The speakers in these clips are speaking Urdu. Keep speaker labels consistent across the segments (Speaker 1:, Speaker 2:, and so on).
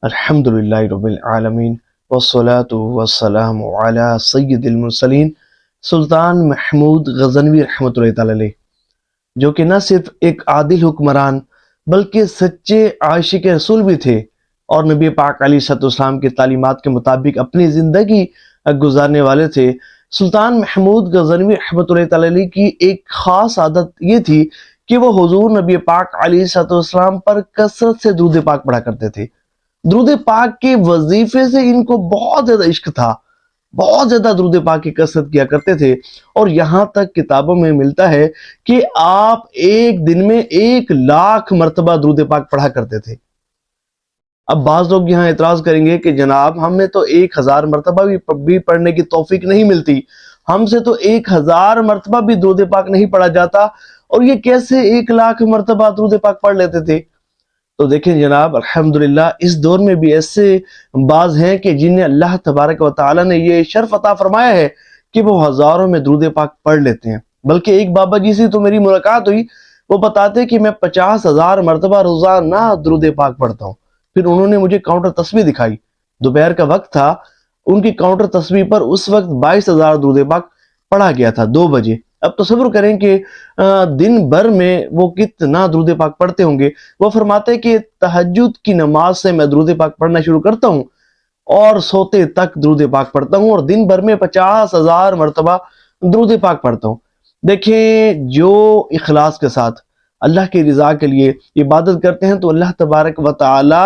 Speaker 1: الحمدللہ رب العالمین والصلاة والسلام علی سید المرسلین سلطان محمود غزنوی رحمۃ اللہ تعالی علیہ، جو کہ نہ صرف ایک عادل حکمران بلکہ سچے عاشق رسول بھی تھے اور نبی پاک علیہ الصلوۃ والسلام کی تعلیمات کے مطابق اپنی زندگی گزارنے والے تھے۔ سلطان محمود غزنوی رحمۃ اللہ تعالی علیہ کی ایک خاص عادت یہ تھی کہ وہ حضور نبی پاک علیہ الصلوۃ والسلام پر کثرت سے درود پاک پڑھا کرتے تھے۔ درود پاک کے وظیفے سے ان کو بہت زیادہ عشق تھا، بہت زیادہ درود پاک کی کثرت کیا کرتے تھے، اور یہاں تک کتابوں میں ملتا ہے کہ آپ ایک دن میں 1,00,000 مرتبہ درود پاک پڑھا کرتے تھے۔ اب بعض لوگ یہاں اعتراض کریں گے کہ جناب ہمیں تو 1,000 مرتبہ بھی پڑھنے کی توفیق نہیں ملتی، ہم سے تو 1,000 مرتبہ بھی درود پاک نہیں پڑھا جاتا، اور یہ کیسے 1,00,000 مرتبہ درود پاک پڑھ لیتے تھے؟ تو دیکھیں جناب، الحمدللہ اس دور میں بھی ایسے بعض ہیں کہ جنہیں اللہ تبارک و تعالی نے یہ شرف عطا فرمایا ہے کہ وہ ہزاروں میں درود پاک پڑھ لیتے ہیں۔ بلکہ ایک بابا جی سے تو میری ملاقات ہوئی، وہ بتاتے کہ میں 50,000 مرتبہ روزانہ درود پاک پڑھتا ہوں۔ پھر انہوں نے مجھے کاؤنٹر تسبیح دکھائی، دوپہر کا وقت تھا، ان کی کاؤنٹر تسبیح پر اس وقت 22,000 درود پاک پڑھا گیا تھا 2 بجے۔ اب تصور کریں کہ دن بھر میں وہ کتنا درود پاک پڑھتے ہوں گے۔ وہ فرماتے ہیں کہ تہجد کی نماز سے میں درود پاک پڑھنا شروع کرتا ہوں اور سوتے تک درود پاک پڑھتا ہوں، اور دن بھر میں 50,000 مرتبہ درود پاک پڑھتا ہوں۔ دیکھیں، جو اخلاص کے ساتھ اللہ کی رضا کے لیے عبادت کرتے ہیں تو اللہ تبارک و تعالی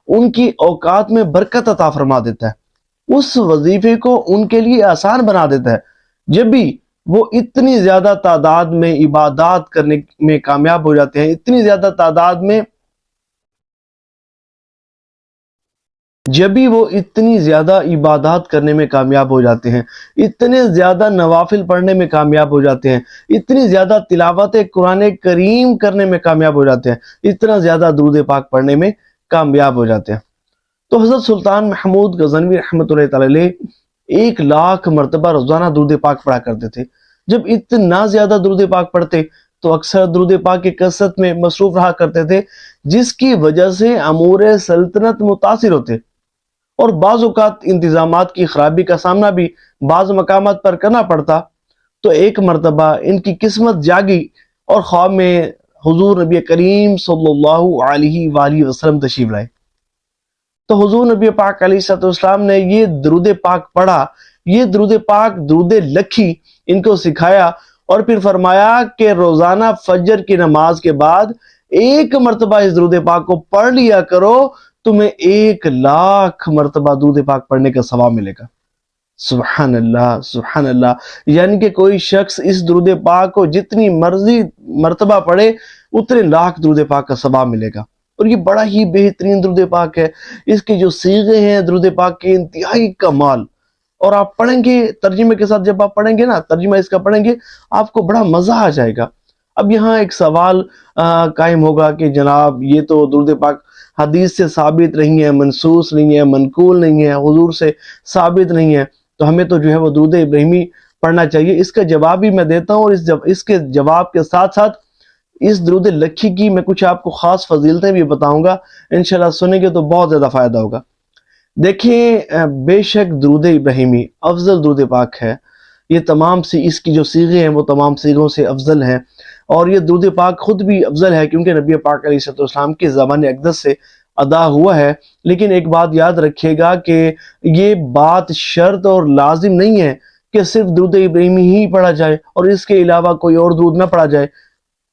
Speaker 1: ان کی اوقات میں برکت عطا فرما دیتا ہے، اس وظیفے کو ان کے لیے آسان بنا دیتا ہے۔ جب بھی وہ اتنی زیادہ تعداد میں عبادات کرنے میں کامیاب ہو جاتے ہیں، اتنی زیادہ تعداد میں جب بھی وہ اتنی زیادہ عبادات کرنے میں کامیاب ہو جاتے ہیں، اتنے زیادہ نوافل پڑھنے میں کامیاب ہو جاتے ہیں، اتنی زیادہ تلاوت قرآن کریم کرنے میں کامیاب ہو جاتے ہیں، اتنا زیادہ درود پاک پڑھنے میں کامیاب ہو جاتے ہیں۔ تو حضرت سلطان محمود غزنوی رحمۃ اللہ تعالی علیہ 1,00,000 مرتبہ روزانہ درود پاک پڑھا کرتے تھے۔ جب اتنا زیادہ درود پاک پڑھتے تو اکثر درود پاک کی کثرت میں مصروف رہا کرتے تھے، جس کی وجہ سے امور سلطنت متاثر ہوتے، اور بعض اوقات انتظامات کی خرابی کا سامنا بھی بعض مقامات پر کرنا پڑتا۔ تو ایک مرتبہ ان کی قسمت جاگی اور خواب میں حضور نبی کریم صلی اللہ علیہ وآلہ وسلم تشریف لائے۔ تو حضور نبی پاک علیہ الصلوۃ والسلام نے یہ درود پاک پڑھا، یہ درود پاک درود لکھی ان کو سکھایا، اور پھر فرمایا کہ روزانہ فجر کی نماز کے بعد 1 مرتبہ اس درود پاک کو پڑھ لیا کرو، تمہیں 1,00,000 مرتبہ درود پاک پڑھنے کا ثواب ملے گا۔ سبحان اللہ، سبحان اللہ، یعنی کہ کوئی شخص اس درود پاک کو جتنی مرضی مرتبہ پڑھے اتنے لاکھ درود پاک کا ثواب ملے گا۔ اور یہ بڑا ہی بہترین درود پاک ہے، اس کے جو صیغے ہیں درود پاک کے انتہائی کمال، اور آپ پڑھیں گے ترجمے کے ساتھ، جب آپ پڑھیں گے نا، ترجمہ اس کا پڑھیں گے، آپ کو بڑا مزہ آ جائے گا۔ اب یہاں ایک سوال قائم ہوگا کہ جناب یہ تو درود پاک حدیث سے ثابت نہیں ہے، منسوخ نہیں ہے، منقول نہیں ہے، حضور سے ثابت نہیں ہے، تو ہمیں تو جو ہے وہ درود ابراہیمی پڑھنا چاہیے۔ اس کا جواب بھی میں دیتا ہوں، اور اس کے جواب کے ساتھ ساتھ اس درود لکھی کی میں کچھ آپ کو خاص فضیلتیں بھی بتاؤں گا، انشاءاللہ سنیں گے تو بہت زیادہ فائدہ ہوگا۔ دیکھیں، بے شک درود ابراہیمی افضل درود پاک ہے، یہ تمام سی اس کی جو صیغے ہیں وہ تمام صیغوں سے افضل ہیں، اور یہ درود پاک خود بھی افضل ہے کیونکہ نبی پاک علیہ الصلوۃ والسلام کی زبان اقدس سے ادا ہوا ہے۔ لیکن ایک بات یاد رکھیے گا کہ یہ بات شرط اور لازم نہیں ہے کہ صرف درود ابراہیمی ہی پڑھا جائے اور اس کے علاوہ کوئی اور درود نہ پڑھا جائے،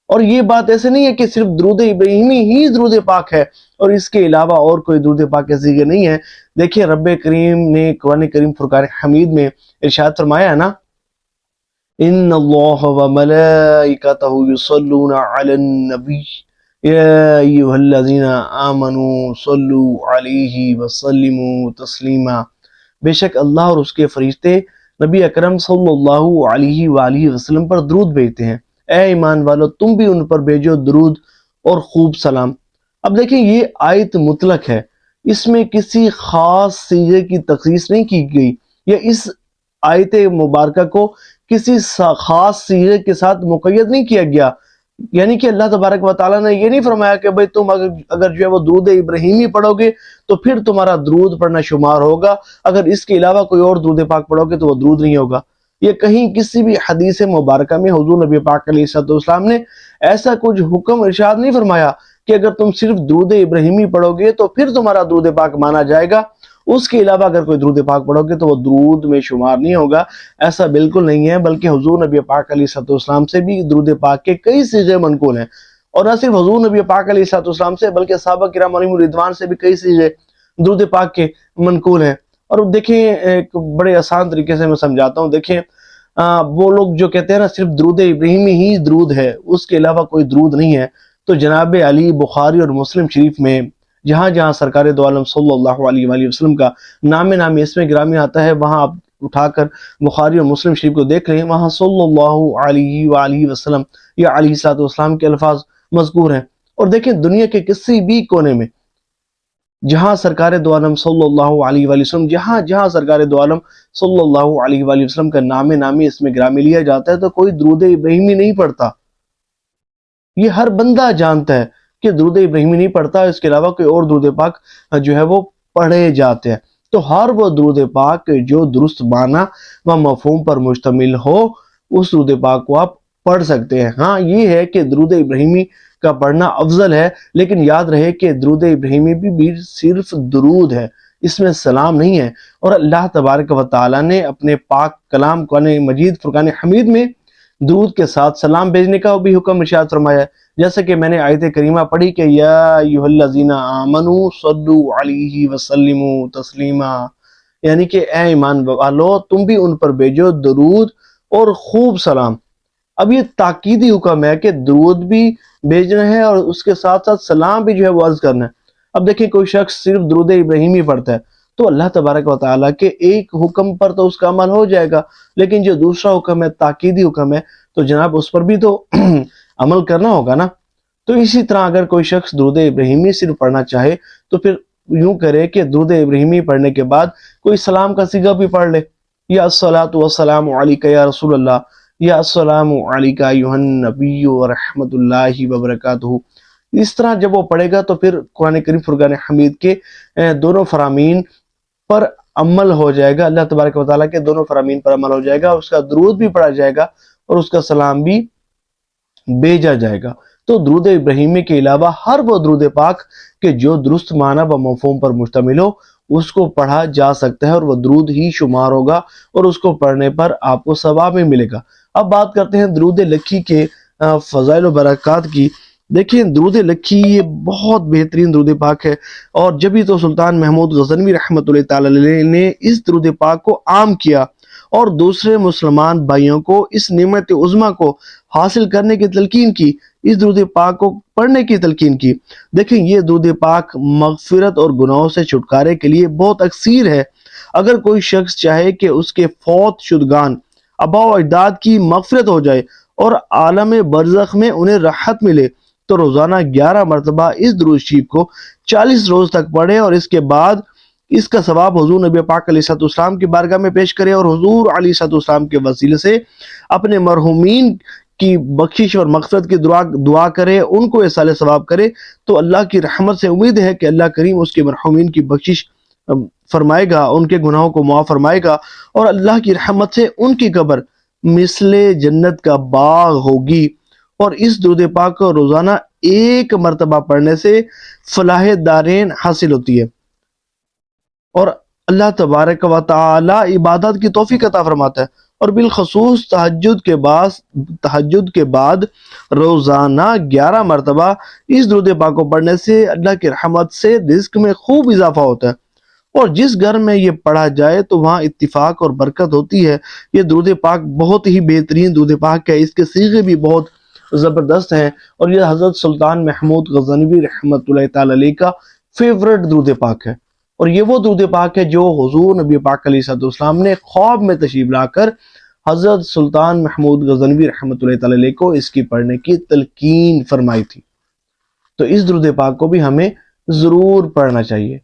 Speaker 1: اور یہ بات ایسے نہیں ہے کہ صرف درود ابراہیمی ہی درود پاک ہے اور اس کے علاوہ اور کوئی درود پاک کے صیغے نہیں ہے۔ دیکھیں، رب کریم نے قرآن کریم فرقان حمید میں ارشاد فرمایا ہے نا، ان اللہ وملائکتہ یصلون علی النبی یا ایھا الذین آمنوا صلوا علیہ وسلموا تسلیما، بے شک اللہ اور اس کے فرشتے نبی اکرم صلی اللہ علیہ وآلہ وسلم پر درود بھیجتے ہیں، اے ایمان والو تم بھی ان پر بھیجو درود اور خوب سلام۔ اب دیکھیں، یہ آیت مطلق ہے، اس میں کسی خاص صیغے کی تخصیص نہیں کی گئی، یا اس آیت مبارکہ کو کسی خاص صیغے کے ساتھ مقید نہیں کیا گیا یعنی کہ اللہ تبارک و تعالیٰ نے یہ نہیں فرمایا کہ بھئی تم اگر جو ہے وہ درود ابراہیمی پڑھو گے تو پھر تمہارا درود پڑھنا شمار ہوگا، اگر اس کے علاوہ کوئی اور درود پاک پڑھو گے تو وہ درود نہیں ہوگا۔ یہ کہیں کسی بھی حدیث مبارکہ میں حضور نبی پاک علیہ السلام نے ایسا کچھ حکم ارشاد نہیں فرمایا کہ اگر تم صرف درود ابراہیمی پڑھو گے تو پھر تمہارا درود پاک مانا جائے گا، اس کے علاوہ اگر کوئی درود پاک پڑھو گے تو وہ درود میں شمار نہیں ہوگا۔ ایسا بالکل نہیں ہے، بلکہ حضور نبی پاک علیہ السلام سے بھی درود پاک کے کئی صیغے منقول ہیں، اور نہ صرف حضور نبی پاک علیہ السلام سے بلکہ صحابہ کرام علیہم الرضوان سے بھی کئی صیغے درود پاک کے منقول ہیں۔ اور دیکھیں ایک بڑے آسان طریقے سے میں سمجھاتا ہوں، دیکھیں وہ لوگ جو کہتے ہیں نا صرف درود ابراہیمی ہی درود ہے، اس کے علاوہ کوئی درود نہیں ہے، تو جناب علی بخاری اور مسلم شریف میں جہاں جہاں سرکار دو عالم صلی اللہ علیہ وآلہ وسلم کا نام نامی اسم گرامی آتا ہے، وہاں آپ اٹھا کر بخاری اور مسلم شریف کو دیکھ لیں، وہاں صلی اللہ علیہ وآلہ وسلم یا علیہ السلام کے الفاظ مذکور ہیں۔ اور دیکھیں دنیا کے کسی بھی کونے میں جہاں سرکار دو عالم صلی اللہ علیہ وآلہ وسلم جہاں سرکار دو عالم صلی اللہ علیہ وآلہ وسلم کا نام نامی اسم گرامی لیا جاتا ہے تو کوئی درود ابراہیمی نہیں پڑھتا۔ یہ ہر بندہ جانتا ہے کہ درود ابراہیمی نہیں پڑھتا، اس کے علاوہ کوئی اور درود پاک جو ہے وہ پڑھے جاتے ہیں۔ تو ہر وہ درود پاک جو درست معنی و مفہوم پر مشتمل ہو، اس درود پاک کو آپ پڑھ سکتے ہیں۔ ہاں یہ ہے کہ درود ابراہیمی کا پڑھنا افضل ہے، لیکن یاد رہے کہ درود ابراہیمی بھی صرف درود ہے، اس میں سلام نہیں ہے۔ اور اللہ تبارک و تعالیٰ نے اپنے پاک کلام قرآن مجید فرقان حمید میں درود کے ساتھ سلام بھیجنے کا بھی حکم ارشاد فرمایا ہے، جیسے کہ میں نے آیت کریمہ پڑھی کہ یا ایھا الذین آمنوا صلوا علیہ وسلموا تسلیما، یعنی کہ اے ایمان والو تم بھی ان پر بھیجو درود اور خوب سلام۔ اب یہ تاکیدی حکم ہے کہ درود بھی بھیجنا ہے اور اس کے ساتھ ساتھ سلام بھی جو ہے وہ عرض کرنا ہے۔ اب دیکھیں کوئی شخص صرف درود ابراہیمی پڑھتا ہے تو اللہ تبارک و تعالیٰ کے ایک حکم پر تو اس کا عمل ہو جائے گا، لیکن جو دوسرا حکم ہے تاکیدی حکم ہے تو جناب اس پر بھی تو عمل کرنا ہوگا نا۔ تو اسی طرح اگر کوئی شخص درود ابراہیمی صرف پڑھنا چاہے تو پھر یوں کرے کہ درود ابراہیمی پڑھنے کے بعد کوئی سلام کا صیغہ بھی پڑھ لے، یا الصلاۃ والسلام علیک یا رسول اللہ، یا السلام علیک ایھا النبی ورحمۃ اللہ وبرکاتہ۔ اس طرح جب وہ پڑھے گا تو پھر قرآن کریم فرقان حمید کے دونوں فرامین پر عمل ہو جائے گا، اللہ تبارک و تعالیٰ کے دونوں فرامین پر عمل ہو جائے گا، اس کا درود بھی پڑھا جائے گا اور اس کا سلام بھی بھیجا جائے گا۔ تو درود ابراہیمی کے علاوہ ہر وہ درود پاک کہ جو درست معنی و مفہوم پر مشتمل ہو اس کو پڑھا جا سکتا ہے، اور وہ درود ہی شمار ہوگا اور اس کو پڑھنے پر آپ کو ثواب بھی ملے گا۔ اب بات کرتے ہیں درود لکھی کے فضائل و برکات کی۔ دیکھیں درود لکھی یہ بہت بہترین درود پاک ہے، اور جبھی تو سلطان محمود غزنوی رحمۃ اللہ تعالی علیہ نے اس درود پاک کو عام کیا اور دوسرے مسلمان بھائیوں کو اس نعمت عظمیٰ کو حاصل کرنے کی تلقین کی، اس درود پاک کو پڑھنے کی تلقین کی۔ دیکھیں یہ درود پاک مغفرت اور گناہوں سے چھٹکارے کے لیے بہت اکثیر ہے۔ اگر کوئی شخص چاہے کہ اس کے فوت شدگان آباء و اجداد کی مغفرت ہو جائے اور عالم برزخ میں انہیں راحت ملے تو روزانہ 11 مرتبہ اس درود شریف کو 40 روز تک پڑھے، اور اس کے بعد اس کا ثواب حضور نبی پاک علیہ السلام کی بارگاہ میں پیش کرے، اور حضور علیہ السلام کے وسیلے سے اپنے مرحومین کی بخشش اور مغفرت کی دعا کرے، ان کو ایصال ثواب کرے، تو اللہ کی رحمت سے امید ہے کہ اللہ کریم اس کے مرحومین کی بخشش فرمائے گا، ان کے گناہوں کو معاف فرمائے گا، اور اللہ کی رحمت سے ان کی قبر مثل جنت کا باغ ہوگی۔ اور اس درود پاک کو روزانہ 1 مرتبہ پڑھنے سے فلاح دارین حاصل ہوتی ہے، اور اللہ تبارک و تعالی عبادت کی توفیق عطا فرماتا ہے۔ اور بالخصوص تہجد کے بعد روزانہ 11 مرتبہ اس درود پاک کو پڑھنے سے اللہ کی رحمت سے رزق میں خوب اضافہ ہوتا ہے، اور جس گھر میں یہ پڑھا جائے تو وہاں اتفاق اور برکت ہوتی ہے۔ یہ درود پاک بہت ہی بہترین درود پاک ہے، اس کے صیغے بھی بہت زبردست ہیں، اور یہ حضرت سلطان محمود غزنوی رحمۃ اللہ تعالی علیہ کا فیورٹ درود پاک ہے، اور یہ وہ درود پاک ہے جو حضور نبی پاک علیہ السلام نے خواب میں تشریف لا کر حضرت سلطان محمود غزنوی رحمۃ اللہ تعالی علیہ کو اس کی پڑھنے کی تلقین فرمائی تھی۔ تو اس درود پاک کو بھی ہمیں ضرور پڑھنا چاہیے۔